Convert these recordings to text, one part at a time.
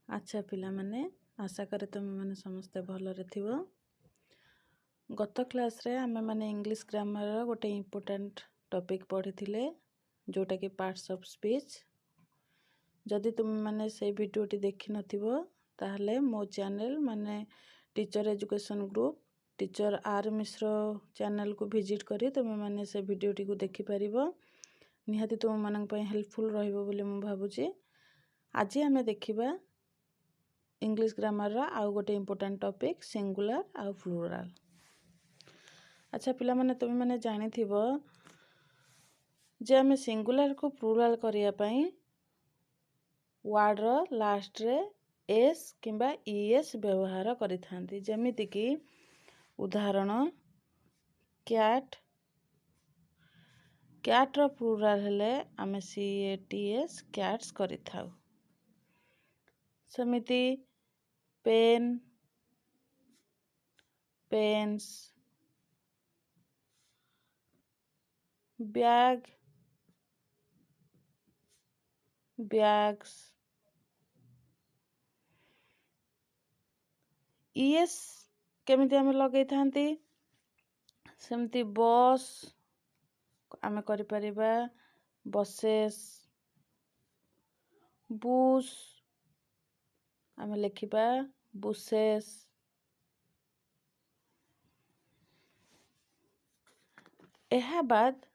ଆଚ୍ଛା ପିଲାମାନେ, ଆଶା କରେ ତୁମେମାନେ ସମସ୍ତେ ଭଲରେ ଥିବ। ଗତ କ୍ଲାସ୍ରେ ଆମେମାନେ ଇଂଲିଶ ଗ୍ରାମାରର ଗୋଟେ ଇମ୍ପୋର୍ଟାଣ୍ଟ ଟପିକ୍ ପଢ଼ିଥିଲେ, ଯେଉଁଟାକି ପାର୍ଟସ୍ ଅଫ୍ ସ୍ପିଚ୍। ଯଦି ତୁମେମାନେ ସେଇ ଭିଡ଼ିଓଟି ଦେଖିନଥିବ ତାହେଲେ ମୋ ଚ୍ୟାନେଲ୍ ମାନେ ଟିଚର୍ ଏଜୁକେସନ୍ ଗ୍ରୁପ୍ ଟିଚର୍ ଆର୍ ମିଶ୍ର ଚ୍ୟାନେଲ୍କୁ ଭିଜିଟ୍ କରି ତୁମେମାନେ ସେ ଭିଡ଼ିଓଟିକୁ ଦେଖିପାରିବ। ନିହାତି ତୁମମାନଙ୍କ ପାଇଁ ହେଲ୍ପଫୁଲ୍ ରହିବ ବୋଲି ମୁଁ ଭାବୁଛି। ଆଜି ଆମେ ଦେଖିବା ଇଂଲିଶ ଗ୍ରାମାରର ଆଉ ଗୋଟେ ଇମ୍ପୋର୍ଟାଣ୍ଟ ଟପିକ୍ ସିଙ୍ଗୁଲାର ଆଉ ପ୍ଲୁରାଲ୍। ଆଚ୍ଛା ପିଲାମାନେ, ତୁମେମାନେ ଜାଣିଥିବ ଯେ ଆମେ ସିଙ୍ଗୁଲାରକୁ ପ୍ଲୁରାଲ୍ କରିବା ପାଇଁ ୱାର୍ଡ଼ର ଲାଷ୍ଟରେ ଏସ୍ କିମ୍ବା ଇଏସ୍ ବ୍ୟବହାର କରିଥାନ୍ତି। ଯେମିତିକି ଉଦାହରଣ କ୍ୟାଟ୍, କ୍ୟାଟ୍ର ପ୍ଲୁରାଲ୍ ହେଲେ ଆମେ CATS କ୍ୟାଟ୍ସ କରିଥାଉ। ସେମିତି pen, pens, bag, bags. ES କେମିତି ଆମେ ଲଗେଇଥାନ୍ତି? ସେମିତି ବସ୍ ଆମେ କରିପାରିବା ବସେସ୍, ବୁସ୍ ଆମେ ଲେଖିବା ବୁସେସ୍। ଏହା ବାଦ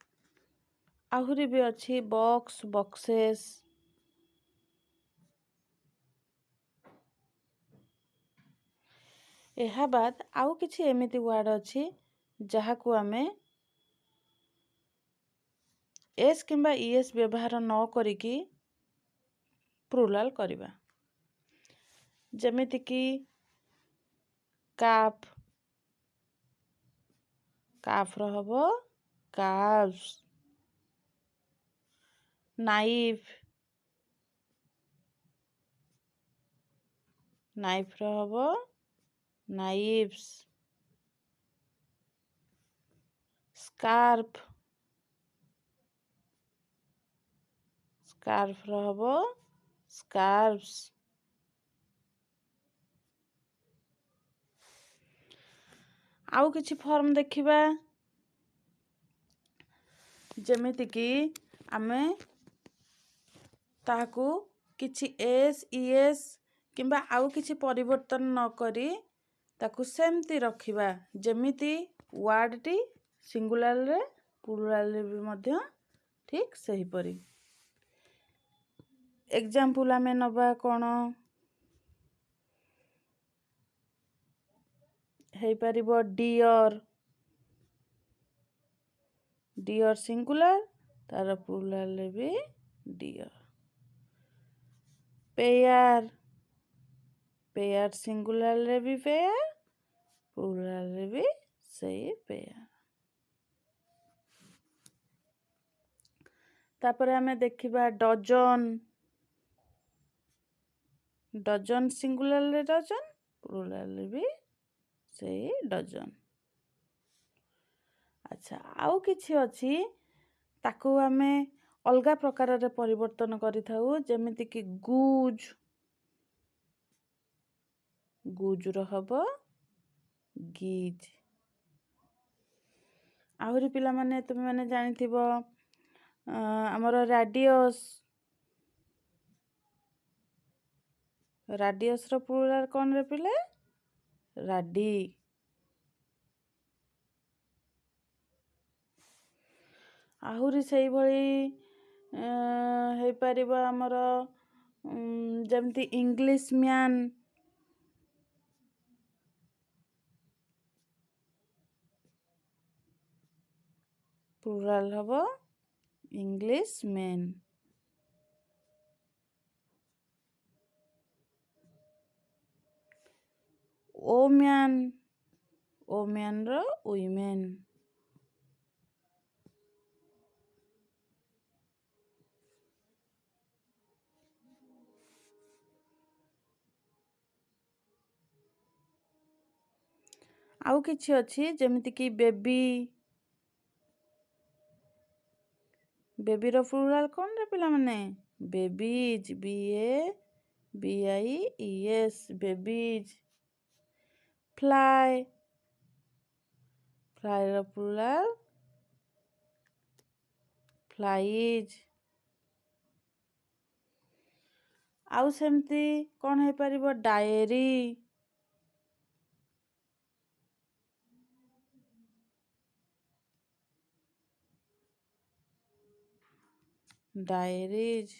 ଆହୁରି ବି ଅଛି ବକ୍ସ, ବକ୍ସେସ୍। ଏହା ବାଦ ଆଉ କିଛି ଏମିତି ୱାର୍ଡ଼ ଅଛି ଯାହାକୁ ଆମେ ଏସ୍ କିମ୍ବା ଇଏସ୍ ବ୍ୟବହାର ନ କରିକି ପ୍ଲୁରାଲ୍ କରିବା। ଯେମିତିକି କାପ୍, କାଫ୍ର ହବ କାଭ୍ସ। ନାଇଫ୍, ନାଇଫ୍ର ହବ ନାଇଫ୍ସ। ସ୍କାର୍ଫ, ସ୍କାର୍ଫର ହବ ସ୍କାର୍ଫସ୍। ଆଉ କିଛି ଫର୍ମ ଦେଖିବା, ଯେମିତିକି ଆମେ ତାହାକୁ କିଛି ଏସ୍, ଇଏସ୍ କିମ୍ବା ଆଉ କିଛି ପରିବର୍ତ୍ତନ ନ କରି ତାକୁ ସେମିତି ରଖିବା ଯେମିତି ୱାର୍ଡ଼ଟି ସିଙ୍ଗୁଲାରରେ, ପ୍ଲୁରାଲ୍ରେ ବି ମଧ୍ୟ ଠିକ୍ ସେହିପରି। ଏକ୍ଜାମ୍ପଲ୍ ଆମେ ନେବା କ'ଣ? ହେଇପାରିବ ଡିଅର୍, ଡିଅର୍ ସିଙ୍ଗୁଲାର, ତାର ପ୍ଲୁରାଲ୍ରେ ବି ଡିଅର୍। ପେୟାର୍, ପେୟାର୍ ସିଙ୍ଗୁଲାରରେ ବି ପେୟାର୍, ପ୍ଲୁରାଲ୍ରେ ବି ସେଇ ପେୟାର୍। ତାପରେ ଆମେ ଦେଖିବା ଡଜନ୍, ଡଜନ୍ ସିଙ୍ଗୁଲାରରେ ଡଜନ୍, ପ୍ଲୁରାଲ୍ରେ ବି ସେଇ ଡଜନ୍। ଆଚ୍ଛା, ଆଉ କିଛି ଅଛି ତାକୁ ଆମେ ଅଲଗା ପ୍ରକାରରେ ପରିବର୍ତ୍ତନ କରିଥାଉ, ଯେମିତିକି ଗୁଜ୍, ଗୁଜ୍ର ହବ ଗିଜ୍। ଆହୁରି ପିଲାମାନେ ତୁମେମାନେ ଜାଣିଥିବ ଆମର ରାଡ଼ିଅସ୍, ରାଡ଼ିଅସ୍ର ପ୍ଲୁରାଲ୍ କ'ଣରେ ପିଲେ? ରାଡ଼ି। ଆହୁରି ସେଇଭଳି ହେଇପାରିବ ଆମର ଯେମିତି ଇଂଲିଶ ମ୍ୟାନ୍, ପ୍ଲୁରାଲ୍ ହବ ଇଂଲିଶ ମେନ୍। ଓମ୍ୟାନ୍, ଓମ୍ୟାନ୍ର ୱିମେନ୍। ଆଉ କିଛି ଅଛି ଯେମିତିକି ବେବି, ବେବିର ପ୍ଲୁରାଲ୍ କ'ଣରେ ପିଲାମାନେ? Babies, BABY। BIES, babies. Fly, fly ର plural flies। ଆଉ ସେମିତି କ'ଣ ହେଇପାରିବ? Diary, diaries।